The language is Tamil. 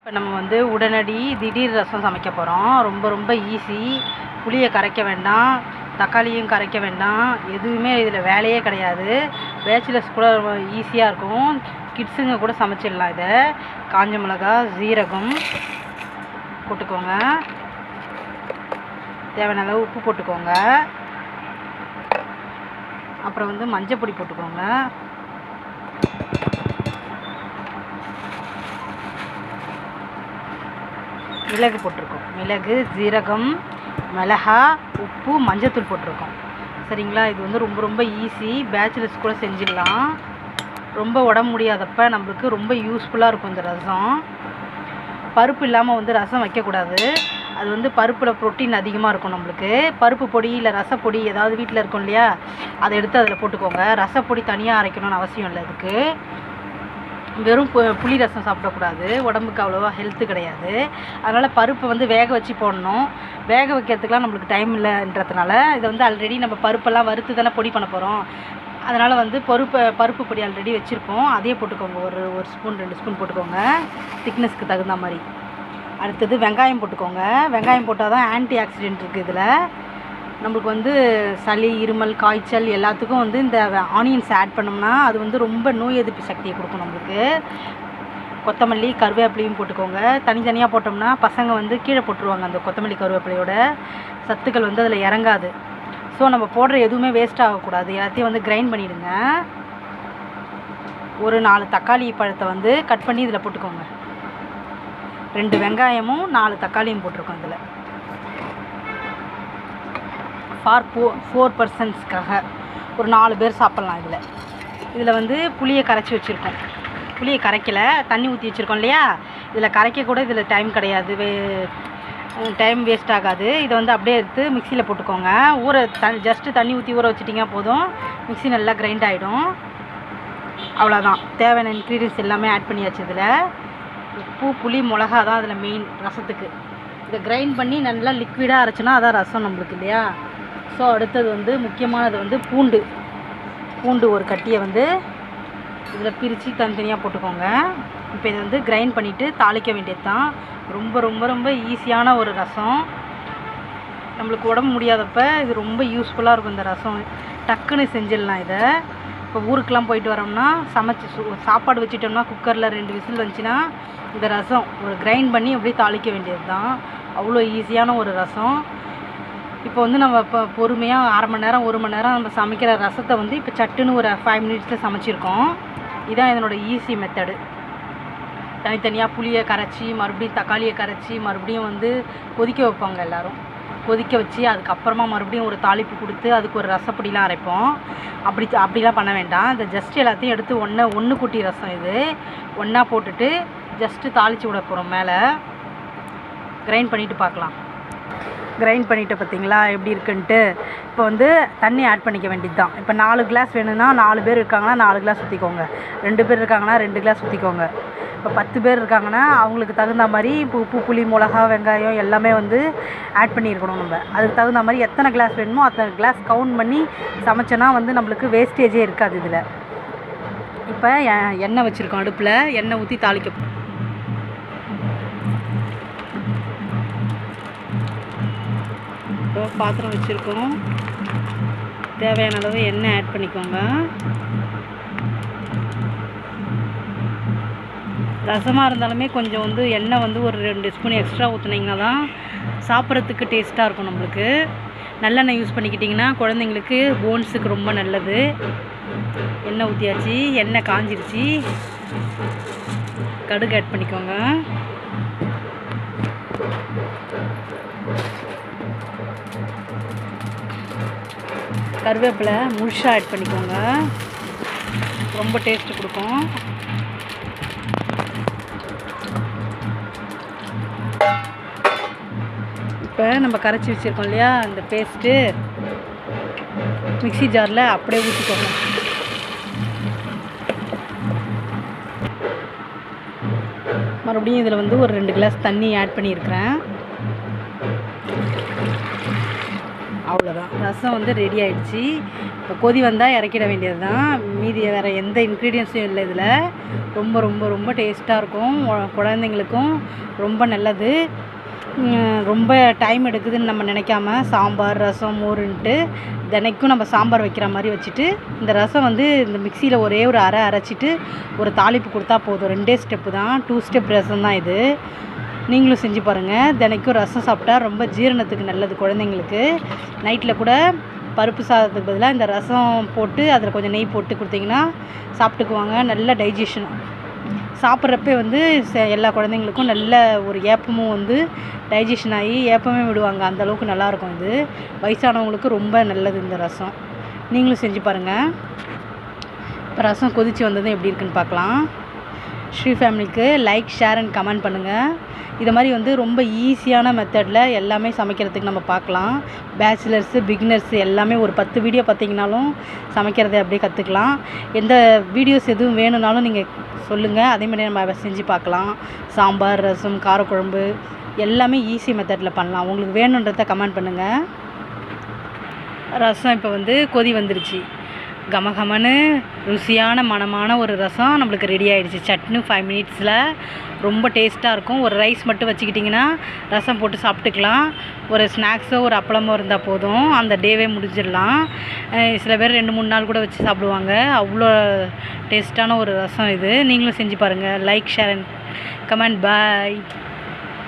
இப்போ நம்ம வந்து உடனடி திடீர் ரசம் சமைக்க போகிறோம். ரொம்ப ரொம்ப ஈஸி. புளியை கரைக்க வேண்டாம், தக்காளியும் கரைக்க வேண்டாம், எதுவுமே இதில் வேலையே கிடையாது. பேச்சுலர்ஸ் கூட ஈஸியாக இருக்கும். கிட்ஸுங்க கூட சமைச்சிடலாம். இதை காஞ்ச மிளகா, ஜீரகம் போட்டுக்கோங்க. தேவையான அளவு உப்பு போட்டுக்கோங்க. அப்புறம் வந்து மஞ்சள் பொடி போட்டுக்கோங்க. மிளகு போட்டிருக்கோம். மிளகு, ஜீரகம், மிளகா, உப்பு, மஞ்சத்தூள் போட்டிருக்கோம். சரிங்களா? இது வந்து ரொம்ப ரொம்ப ஈஸி. பேச்சுலர்ஸ் கூட செஞ்சிடலாம். ரொம்ப உடம்பு முடியாதப்ப நம்மளுக்கு ரொம்ப யூஸ்ஃபுல்லாக இருக்கும் இந்த ரசம். பருப்பு இல்லாமல் வந்து ரசம் வைக்கக்கூடாது. அது வந்து பருப்பில் ப்ரோட்டீன் அதிகமாக இருக்கும் நம்மளுக்கு. பருப்பு பொடி இல்லை ரசப்பொடி ஏதாவது வீட்டில் இருக்கும் இல்லையா, அதை எடுத்து அதில் போட்டுக்கோங்க. ரசப்பொடி தனியாக அரைக்கணும்னு அவசியம் இல்லை. அதுக்கு வெறும் புளி ரசம் சாப்பிடக்கூடாது, உடம்புக்கு அவ்வளோவா ஹெல்த்து கிடையாது. அதனால் பருப்பை வந்து வேக வச்சு போடணும். வேக வைக்கிறதுக்கெலாம் நம்மளுக்கு டைம் இல்லைன்றதுனால இதை வந்து ஆல்ரெடி நம்ம பருப்பெல்லாம் வறுத்து தானே பொடி பண்ண போகிறோம். அதனால் வந்து பருப்பு பொடி ஆல்ரெடி வச்சுருப்போம். அதையே போட்டுக்கோங்க. ஒரு ஸ்பூன் 2 ஸ்பூன் போட்டுக்கோங்க, திக்னஸ்க்கு தகுந்த மாதிரி. அடுத்தது வெங்காயம் போட்டுக்கோங்க. வெங்காயம் போட்டால் தான் ஆன்டி ஆக்சிடென்ட் இருக்குது இதில். நம்மளுக்கு வந்து சளி, இருமல், காய்ச்சல் எல்லாத்துக்கும் வந்து இந்த ஆனியன்ஸ் ஆட் பண்ணோம்னா அது வந்து ரொம்ப நோய் எதிர்ப்பு சக்தியை கொடுக்கும் நம்மளுக்கு. கொத்தமல்லி, கருவேப்பிலையும் போட்டுக்கோங்க. தனித்தனியாக போட்டோம்னா பசங்க வந்து கீழே போட்டுருவாங்க. அந்த கொத்தமல்லி கருவேப்பிலையோட சத்துக்கள் வந்து அதில் இறங்காது. ஸோ நம்ம போடுற எதுவுமே வேஸ்ட் ஆகக்கூடாது. எல்லாத்தையும் வந்து கிரைண்ட் பண்ணிவிடுங்க. ஒரு 4 தக்காளி பழத்தை வந்து கட் பண்ணி இதில் போட்டுக்கோங்க. 2 வெங்காயமும் 4 தக்காளியும் போட்டிருக்கோம் இதில். ஃபார் 4 பர்சன்ஸ்க்காக ஒரு 4 பேர் சாப்பிட்லாம். இதில் வந்து புளியை கரைச்சி வச்சுருக்கோம். புளியை கரைக்கலை, தண்ணி ஊற்றி வச்சுருக்கோம் இல்லையா. இதில் கரைக்க கூட இதில் டைம் கிடையாது, டைம் வேஸ்ட் ஆகாது. இதை வந்து அப்படியே எடுத்து மிக்சியில் போட்டுக்கோங்க. ஜஸ்ட்டு தண்ணி ஊற்றி ஊற வச்சிட்டிங்க போதும். மிக்சி நல்லா கிரைண்ட் ஆகிடும். அவ்வளோதான். தேவையான இன்க்ரீடியன்ஸ் எல்லாமே ஆட் பண்ணியாச்சு. இதில் உப்பு, புளி, மிளகா தான் அதில் மெயின் ரசத்துக்கு. இதை கிரைண்ட் பண்ணி நல்லா லிக்விடாக அரைச்சினா அதான் ரசம் நம்மளுக்கு இல்லையா. ஸோ அடுத்தது வந்து முக்கியமானது வந்து பூண்டு ஒரு கட்டியை வந்து இதில் பிரித்து தனித்தனியாக போட்டுக்கோங்க. இப்போ இதை வந்து கிரைண்ட் பண்ணிவிட்டு தாளிக்க வேண்டியது தான். ரொம்ப ரொம்ப ரொம்ப ஈஸியான ஒரு ரசம். நம்மளுக்கு உடம்பு முடியாதப்ப இது ரொம்ப யூஸ்ஃபுல்லாக இருக்கும் இந்த ரசம். டக்குன்னு செஞ்சிடலாம் இதை. இப்போ ஊருக்கெலாம் போயிட்டு வரோம்னா சமைச்சி சாப்பாடு வச்சுட்டோம்னா குக்கரில் 2 விசில் வந்துச்சுன்னா இந்த ரசம் ஒரு கிரைண்ட் பண்ணி அப்படியே தாளிக்க வேண்டியது தான். அவ்வளோ ஈஸியான ஒரு ரசம். இப்போ வந்து நம்ம இப்போ பொறுமையாக 1/2 மணி நேரம் 1 மணி நேரம் நம்ம சமைக்கிற ரசத்தை வந்து இப்போ சட்டுன்னு ஒரு 5 மினிட்ஸில் சமைச்சிருக்கோம். இதுதான் இதனோட ஈஸி மெத்தடு. தனித்தனியாக புளியை கரைச்சி மறுபடியும் தக்காளியை கரைச்சி மறுபடியும் வந்து கொதிக்க வைப்பாங்க எல்லோரும். கொதிக்க வச்சு அதுக்கப்புறமா மறுபடியும் ஒரு தாளிப்பு கொடுத்து அதுக்கு ஒரு ரசப்பொடிலாம் அரைப்போம். அப்படிலாம் பண்ண வேண்டாம். இந்த ஜஸ்ட் எல்லாத்தையும் எடுத்து ஒன்று கூட்டி ரசம் இது ஒன்றா போட்டுட்டு ஜஸ்ட்டு தாளித்து விட போகிறோம். மேலே கிரைண்ட் பண்ணிவிட்டு பார்க்கலாம். கிரைண்ட் பண்ணிவிட்டு பார்த்தீங்களா எப்படி இருக்குன்ட்டு. இப்போ வந்து தண்ணி ஆட் பண்ணிக்க வேண்டியது தான். இப்போ 4 கிளாஸ் வேணும்னா 4 பேர் இருக்காங்கன்னா 4 கிளாஸ் ஊற்றிக்கோங்க. 2 பேர் இருக்காங்கன்னா 2 கிளாஸ் ஊற்றிக்கோங்க. இப்போ 10 பேர் இருக்காங்கன்னா அவங்களுக்கு தகுந்த மாதிரி இப்போ உப்பு, புளி, மிளகா, வெங்காயம் எல்லாமே வந்து ஆட் பண்ணியிருக்கணும். நம்ம அதுக்கு தகுந்த மாதிரி எத்தனை கிளாஸ் வேணுமோ அத்தனை கிளாஸ் கவுண்ட் பண்ணி சமைச்சோன்னா வந்து நம்மளுக்கு வேஸ்டேஜே இருக்காது இதில். இப்போ எண்ணெய் வச்சுருக்கோம் அடுப்பில். எண்ணெய் ஊற்றி தாளிக்க இப்போ பாத்திரம் வச்சுருக்கோம். தேவையான அளவு எண்ணெய் ஆட் பண்ணிக்கோங்க. ரசமாக இருந்தாலுமே கொஞ்சம் வந்து எண்ணெய் வந்து ஒரு 2 ஸ்பூன் எக்ஸ்ட்ரா ஊற்றுனீங்கன்னா தான் சாப்பிட்றதுக்கு டேஸ்ட்டாக இருக்கும் நம்மளுக்கு. நல்லெண்ணெய் யூஸ் பண்ணிக்கிட்டிங்கன்னா குழந்தைங்களுக்கு போன்ஸுக்கு ரொம்ப நல்லது. எண்ணெய் ஊற்றியாச்சு. எண்ணெய் காஞ்சிருச்சு. கடுகு ஆட் பண்ணிக்கோங்க. கருவேப்பிலை முழுசாக ஆட் பண்ணிக்கோங்க. ரொம்ப டேஸ்ட்டு கொடுக்கும். இப்போ நம்ம கரைச்சி வச்சுருக்கோம் இல்லையா அந்த பேஸ்ட்டு மிக்ஸி ஜாரில் அப்படியே ஊற்றிக்கோங்க. மறுபடியும் இதில் வந்து ஒரு 2 கிளாஸ் தண்ணி ஆட் பண்ணியிருக்கிறேன். அவ்வளோதான், ரசம் வந்து ரெடி ஆகிடுச்சு. இப்போ கொதி வந்தால் இறக்கிட வேண்டியது தான். மீதி வேறு எந்த இன்க்ரீடியன்ஸும் இல்லை இதில். ரொம்ப ரொம்ப ரொம்ப டேஸ்ட்டாக இருக்கும். குழந்தைங்களுக்கும் ரொம்ப நல்லது. ரொம்ப டைம் எடுக்குதுன்னு நம்ம நினைக்காம சாம்பார் ரசம் மோருன்ட்டு தினைக்கும் நம்ம சாம்பார் வைக்கிற மாதிரி வச்சுட்டு இந்த ரசம் வந்து இந்த மிக்சியில் ஒரே ஒரு அரைச்சிட்டு ஒரு தாளிப்பு கொடுத்தா போதும். 2 ஸ்டெப்பு தான், 2 ஸ்டெப் ரசம் தான் இது. நீங்களும் செஞ்சு பாருங்கள். தினைக்கும் ரசம் சாப்பிட்டா ரொம்ப ஜீரணத்துக்கு நல்லது. குழந்தைங்களுக்கு நைட்டில் கூட பருப்பு சாதத்துக்கு பதிலாக இந்த ரசம் போட்டு அதில் கொஞ்சம் நெய் போட்டு கொடுத்தீங்கன்னா சாப்பிட்டுக்குவாங்க. நல்ல டைஜஷன். சாப்பிட்றப்ப வந்து எல்லா குழந்தைங்களுக்கும் நல்ல ஒரு ஏப்பமும் வந்து டைஜஷன் ஆகி ஏப்பமே விடுவாங்க. அந்தளவுக்கு நல்லாயிருக்கும் இது. வயசானவங்களுக்கு ரொம்ப நல்லது இந்த ரசம். நீங்களும் செஞ்சு பாருங்கள். இப்போ ரசம் கொதித்து வந்ததும் எப்படி இருக்குன்னு பார்க்கலாம். ஸ்ரீ ஃபேமிலிக்கு லைக் ஷேர் அண்ட் கமெண்ட் பண்ணுங்கள். இதை மாதிரி வந்து ரொம்ப ஈஸியான மெத்தடில் எல்லாமே சமைக்கிறதுக்கு நம்ம பார்க்கலாம். பேச்சுலர்ஸு பிகினர்ஸு எல்லாமே ஒரு 10 வீடியோ பார்த்தீங்கனாலும் சமைக்கிறதை அப்படியே கற்றுக்கலாம். எந்த வீடியோஸ் எதுவும் வேணும்னாலும் நீங்கள் சொல்லுங்கள். அதேமாதிரி நம்ம செஞ்சு பார்க்கலாம். சாம்பார் ரசம் காரக்குழம்பு எல்லாமே ஈஸி மெத்தடில் பண்ணலாம். உங்களுக்கு வேணுன்றதை கமெண்ட் பண்ணுங்கள். ரசம் இப்போ வந்து கொதி வந்துருச்சு. கமகமன்னு ருசியான மணமான ஒரு ரசம் நம்மளுக்கு ரெடி ஆகிடுச்சு. சட்னி 5 மினிட்ஸில் ரொம்ப டேஸ்ட்டாக இருக்கும். ஒரு ரைஸ் மட்டும் வச்சுக்கிட்டிங்கன்னா ரசம் போட்டு சாப்பிட்டுக்கலாம். ஒரு ஸ்நாக்ஸோ ஒரு அப்பளமோ இருந்தால் போதும், அந்த டேவே முடிஞ்சிடலாம். சில பேர் 2-3 நாள் கூட வச்சு சாப்பிடுவாங்க. அவ்வளோ டேஸ்ட்டான ஒரு ரசம் இது. நீங்களும் செஞ்சு பாருங்கள். Like share and comment. Bye.